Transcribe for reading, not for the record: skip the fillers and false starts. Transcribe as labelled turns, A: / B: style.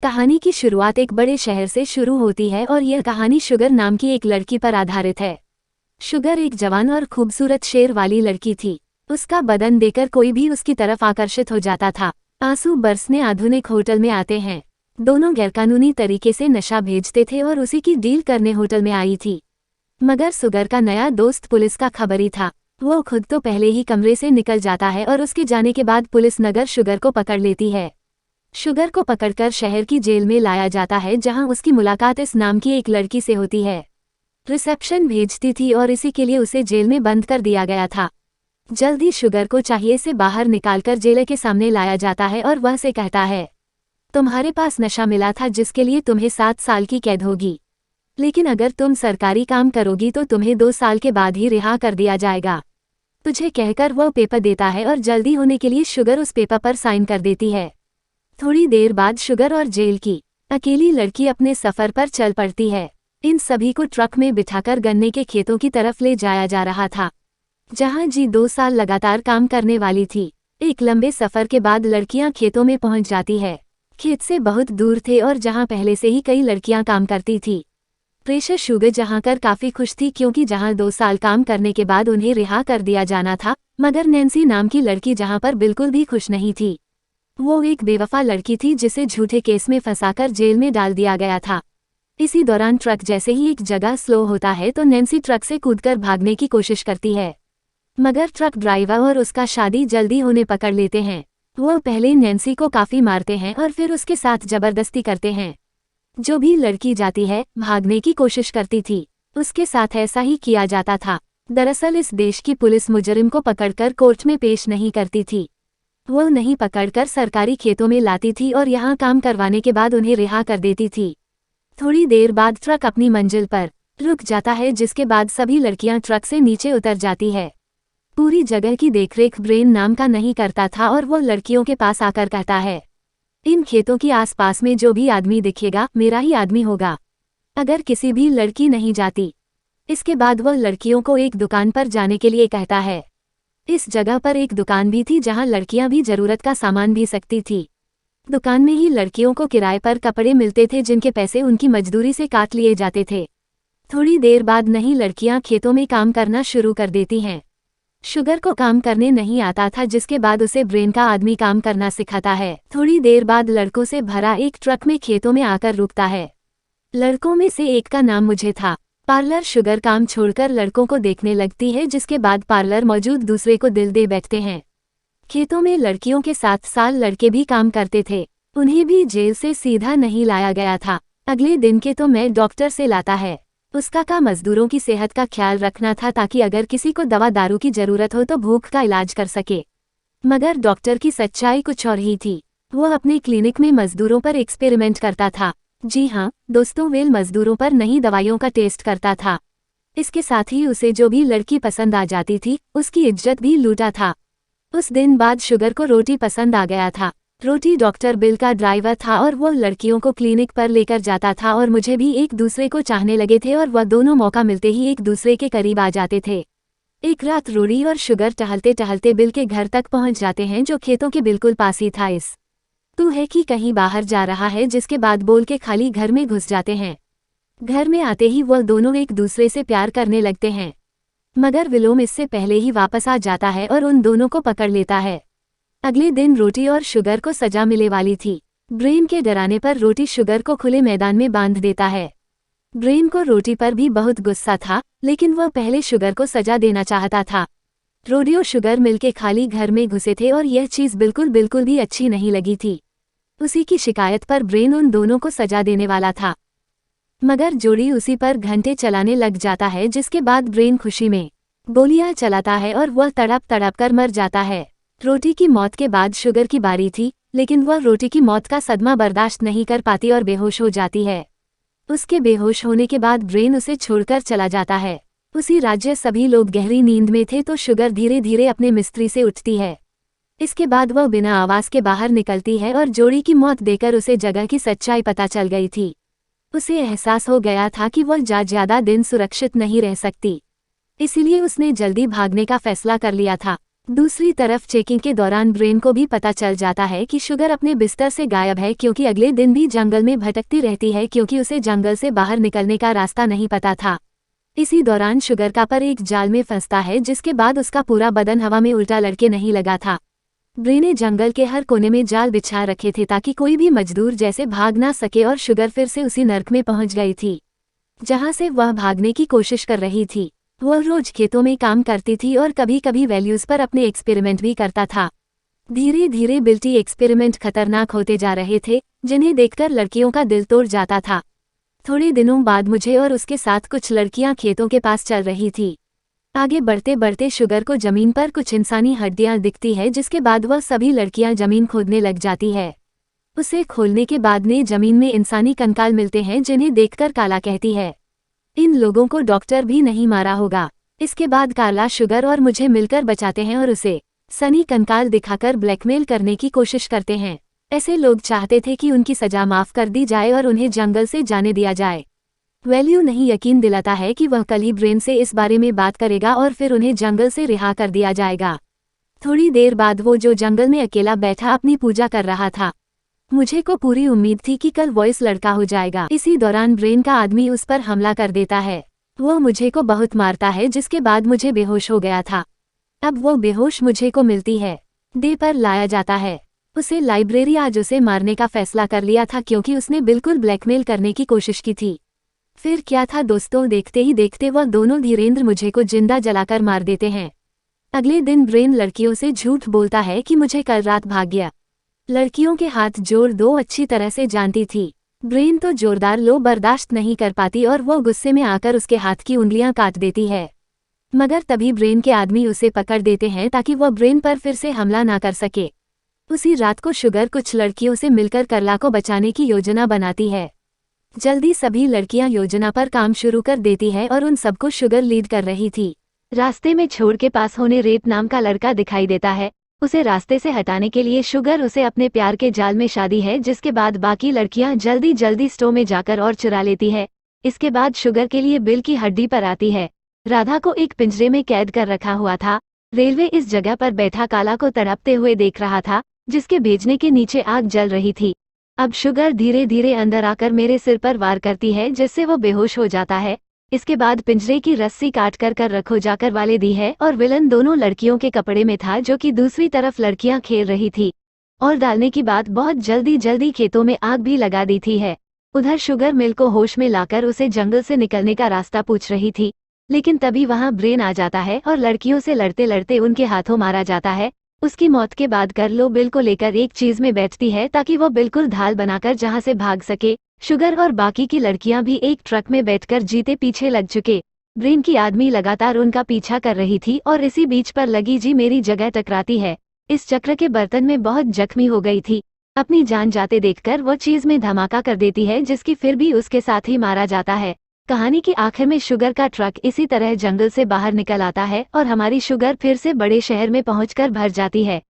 A: कहानी की शुरुआत एक बड़े शहर से शुरू होती है और यह कहानी शुगर नाम की एक लड़की पर आधारित है। शुगर एक जवान और खूबसूरत शेर वाली लड़की थी। उसका बदन देखकर कोई भी उसकी तरफ आकर्षित हो जाता था। आंसू बरसने आधुनिक होटल में आते हैं। दोनों गैरकानूनी तरीके से नशा भेजते थे और उसी की डील करने होटल में आई थी। मगर शुगर का नया दोस्त पुलिस का खबरी था। वो खुद तो पहले ही कमरे से निकल जाता है और उसके जाने के बाद पुलिस नगर शुगर को पकड़ लेती है। शुगर को पकड़कर शहर की जेल में लाया जाता है, जहां उसकी मुलाकात इस नाम की एक लड़की से होती है। रिसेप्शन भेजती थी और इसी के लिए उसे जेल में बंद कर दिया गया था। जल्दी शुगर को चाहिए से बाहर निकालकर जेलर के सामने लाया जाता है और वह से कहता है, तुम्हारे पास नशा मिला था जिसके लिए तुम्हें 7 साल की कैद होगी, लेकिन अगर तुम सरकारी काम करोगी तो तुम्हें 2 साल के बाद ही रिहा कर दिया जाएगा। तुझे कहकर वह पेपर देता है और जल्दी होने के लिए शुगर उस पेपर पर साइन कर देती है। थोड़ी देर बाद शुगर और जेल की अकेली लड़की अपने सफर पर चल पड़ती है। इन सभी को ट्रक में बिठाकर गन्ने के खेतों की तरफ ले जाया जा रहा था, जहां जी 2 साल लगातार काम करने वाली थी। एक लंबे सफर के बाद लड़कियां खेतों में पहुंच जाती है। खेत से बहुत दूर थे और जहां पहले से ही कई लड़कियां काम करती थी। प्रेशर शुगर जहां कर काफी खुश थी, क्योंकि जहां 2 साल काम करने के बाद उन्हें रिहा कर दिया जाना था, मगर नैन्सी नाम की लड़की जहां पर बिल्कुल भी खुश नहीं थी। वो एक बेवफा लड़की थी जिसे झूठे केस में फंसाकर जेल में डाल दिया गया था। इसी दौरान ट्रक जैसे ही एक जगह स्लो होता है तो नैन्सी ट्रक से कूदकर भागने की कोशिश करती है, मगर ट्रक ड्राइवर और उसका शादी जल्दी होने पकड़ लेते हैं। वो पहले नैन्सी को काफी मारते हैं और फिर उसके साथ जबरदस्ती करते हैं। जो भी लड़की जाती है भागने की कोशिश करती थी, उसके साथ ऐसा ही किया जाता था। दरअसल इस देश की पुलिस मुजरिम को पकड़कर कोर्ट में पेश नहीं करती थी, वो नहीं पकड़कर सरकारी खेतों में लाती थी और यहाँ काम करवाने के बाद उन्हें रिहा कर देती थी। थोड़ी देर बाद ट्रक अपनी मंजिल पर रुक जाता है, जिसके बाद सभी लड़कियां ट्रक से नीचे उतर जाती है। पूरी जगह की देखरेख ब्रेन नाम का नहीं करता था और वो लड़कियों के पास आकर कहता है, इन खेतों के आसपास में जो भी आदमी दिखेगा मेरा ही आदमी होगा, अगर किसी भी लड़की नहीं जाती। इसके बाद वह लड़कियों को एक दुकान पर जाने के लिए कहता है। इस जगह पर एक दुकान भी थी जहां लड़कियां भी जरूरत का सामान भी सकती थी। दुकान में ही लड़कियों को किराए पर कपड़े मिलते थे, जिनके पैसे उनकी मजदूरी से काट लिए जाते थे। थोड़ी देर बाद नई लड़कियां खेतों में काम करना शुरू कर देती हैं। शुगर को काम करने नहीं आता था, जिसके बाद उसे ब्रेन का आदमी काम करना सिखाता है। थोड़ी देर बाद लड़कों से भरा एक ट्रक में खेतों में आकर रुकता है। लड़कों में से एक का नाम मुझे था। पार्लर शुगर काम छोड़कर लड़कों को देखने लगती है, जिसके बाद पार्लर मौजूद दूसरे को दिल दे बैठते हैं। खेतों में लड़कियों के 7 साल लड़के भी काम करते थे। उन्हें भी जेल से सीधा नहीं लाया गया था। अगले दिन के तो मैं डॉक्टर से लाता है। उसका काम मजदूरों की सेहत का ख्याल रखना था, ताकि अगर किसी को दवा दारू की जरूरत हो तो भूख का इलाज कर सके। मगर डॉक्टर की सच्चाई कुछ और ही थी। वो अपने क्लिनिक में मजदूरों पर एक्सपेरिमेंट करता था। जी हाँ दोस्तों, वेल मजदूरों पर नई दवाइयों का टेस्ट करता था। इसके साथ ही उसे जो भी लड़की पसंद आ जाती थी उसकी इज्जत भी लूटा था। उस दिन बाद शुगर को रोटी पसंद आ गया था। रोटी डॉक्टर बिल का ड्राइवर था और वो लड़कियों को क्लिनिक पर लेकर जाता था और मुझे भी एक दूसरे को चाहने लगे थे और वह दोनों मौका मिलते ही एक दूसरे के करीब आ जाते थे। एक रात रोटी और शुगर टहलते टहलते बिल के घर तक पहुंच जाते हैं, जो खेतों के बिल्कुल पास ही था। इस तू है कि कहीं बाहर जा रहा है, जिसके बाद बोल के खाली घर में घुस जाते हैं। घर में आते ही वह दोनों एक दूसरे से प्यार करने लगते हैं, मगर विलोम इससे पहले ही वापस आ जाता है और उन दोनों को पकड़ लेता है। अगले दिन रोटी और शुगर को सजा मिले वाली थी। ब्रेन के डराने पर रोटी शुगर को खुले मैदान में बांध देता है। ब्रेन को रोटी पर भी बहुत गुस्सा था, लेकिन वह पहले शुगर को सजा देना चाहता था। रोटी और शुगर मिलके खाली घर में घुसे थे और यह चीज बिल्कुल भी अच्छी नहीं लगी थी। उसी की शिकायत पर ब्रेन उन दोनों को सजा देने वाला था, मगर जोड़ी उसी पर घंटे चलाने लग जाता है, जिसके बाद ब्रेन खुशी में गोलियां चलाता है और वह तड़प तड़प कर मर जाता है। रोटी की मौत के बाद शुगर की बारी थी, लेकिन वह रोटी की मौत का सदमा बर्दाश्त नहीं कर पाती और बेहोश हो जाती है। उसके बेहोश होने के बाद ब्रेन उसे छोड़कर चला जाता है। उसी राज्य सभी लोग गहरी नींद में थे तो शुगर धीरे धीरे अपने मिस्त्री से उठती है। इसके बाद वह बिना आवाज के बाहर निकलती है और जोड़ी की मौत देकर उसे जगह की सच्चाई पता चल गई थी। उसे एहसास हो गया था कि वह ज्यादा दिन सुरक्षित नहीं रह सकती, इसीलिए उसने जल्दी भागने का फैसला कर लिया था। दूसरी तरफ चेकिंग के दौरान ब्रेन को भी पता चल जाता है कि शुगर अपने बिस्तर से गायब है, क्योंकि अगले दिन भी जंगल में भटकती रहती है क्योंकि उसे जंगल से बाहर निकलने का रास्ता नहीं पता था। इसी दौरान शुगर का पर एक जाल में फंसता है, जिसके बाद उसका पूरा बदन हवा में उल्टा लटके नहीं लगा था। ब्रे ने जंगल के हर कोने में जाल बिछा रखे थे ताकि कोई भी मजदूर जैसे भाग ना सके, और शुगर फिर से उसी नर्क में पहुंच गई थी जहां से वह भागने की कोशिश कर रही थी। वह रोज खेतों में काम करती थी और कभी कभी वैल्यूज पर अपने एक्सपेरिमेंट भी करता था। धीरे धीरे बिल्टी एक्सपेरिमेंट खतरनाक होते जा रहे थे, जिन्हें देखकर लड़कियों का दिल तोड़ जाता था। थोड़े दिनों बाद मुझे और उसके साथ कुछ लड़कियां खेतों के पास चल रही थी। आगे बढ़ते बढ़ते शुगर को जमीन पर कुछ इंसानी हड्डियां दिखती है, जिसके बाद वह सभी लड़कियां जमीन खोदने लग जाती है। उसे खोलने के बाद ने जमीन में इंसानी कंकाल मिलते हैं, जिन्हें देखकर काला कहती है, इन लोगों को डॉक्टर भी नहीं मारा होगा। इसके बाद कार्ला शुगर और मुझे मिलकर बचाते हैं और उसे सनी कंकाल दिखाकर ब्लैकमेल करने की कोशिश करते हैं। ऐसे लोग चाहते थे कि उनकी सजा माफ कर दी जाए और उन्हें जंगल से जाने दिया जाए। वैल्यू नहीं यकीन दिलाता है कि वह कल ही ब्रेन से इस बारे में बात करेगा और फिर उन्हें जंगल से रिहा कर दिया जाएगा। थोड़ी देर बाद वो जो जंगल में अकेला बैठा अपनी पूजा कर रहा था। मुझे को पूरी उम्मीद थी कि कल वॉइस लड़का हो जाएगा। इसी दौरान ब्रेन का आदमी उस पर हमला कर देता है। वो मुझे को बहुत मारता है, जिसके बाद मुझे बेहोश हो गया था। अब वो बेहोश मुझे को मिलती है, डे पर लाया जाता है। उसे लाइब्रेरी आज उसे मारने का फैसला कर लिया था, क्योंकि उसने बिल्कुल ब्लैकमेल करने की कोशिश की थी। फिर क्या था दोस्तों, देखते ही देखते वह दोनों धीरेन्द्र मुझे को जिंदा जलाकर मार देते हैं। अगले दिन ब्रेन लड़कियों से झूठ बोलता है कि मुझे कल रात भाग गया। लड़कियों के हाथ जोड़ दो अच्छी तरह से जानती थी। ब्रेन तो जोरदार लो बर्दाश्त नहीं कर पाती और वो गुस्से में आकर उसके हाथ की उंगलियां काट देती है। मगर तभी ब्रेन के आदमी उसे पकड़ देते हैं ताकि वह ब्रेन पर फिर से हमला ना कर सके। उसी रात को शुगर कुछ लड़कियों से मिलकर करला को बचाने की योजना बनाती है। जल्दी सभी लड़कियां योजना पर काम शुरू कर देती है और उन सबको शुगर लीड कर रही थी। रास्ते में छोड़ के पास होने रेप नाम का लड़का दिखाई देता है। उसे रास्ते से हटाने के लिए शुगर उसे अपने प्यार के जाल में शादी है, जिसके बाद बाकी लड़कियां जल्दी जल्दी स्टोव में जाकर और चुरा लेती है। इसके बाद शुगर के लिए बिल की हड्डी पर आती है। राधा को एक पिंजरे में कैद कर रखा हुआ था। रेलवे इस जगह पर बैठा काला को तड़पते हुए देख रहा था, जिसके भेजने के नीचे आग जल रही थी। अब शुगर धीरे धीरे अंदर आकर मेरे सिर पर वार करती है, जिससे वो बेहोश हो जाता है। इसके बाद पिंजरे की रस्सी काट कर रखो जाकर वाले दी है और विलन दोनों लड़कियों के कपड़े में था, जो कि दूसरी तरफ लड़कियां खेल रही थी। और डालने की बात बहुत जल्दी जल्दी खेतों में आग भी लगा दी थी है। उधर शुगर मिल को होश में लाकर उसे जंगल से निकलने का रास्ता पूछ रही थी, लेकिन तभी वहां ब्रेन आ जाता है और लड़कियों से लड़ते लड़ते उनके हाथों मारा जाता है। उसकी मौत के बाद करलो बिल को लेकर एक चीज में बैठती है ताकि वो बिल्कुल ढाल बनाकर जहां से भाग सके। शुगर और बाकी की लड़कियां भी एक ट्रक में बैठकर जीते पीछे लग चुके। ब्रेन की आदमी लगातार उनका पीछा कर रही थी और इसी बीच पर लगी जी मेरी जगह टकराती है। इस चक्र के बर्तन में बहुत जख्मी हो गई थी। अपनी जान जाते देखकर वो चीज में धमाका कर देती है, जिसकी फिर भी उसके साथ ही मारा जाता है। कहानी के आखिर में शुगर का ट्रक इसी तरह जंगल से बाहर निकल आता है और हमारी शुगर फिर से बड़े शहर में पहुंचकर भर जाती है।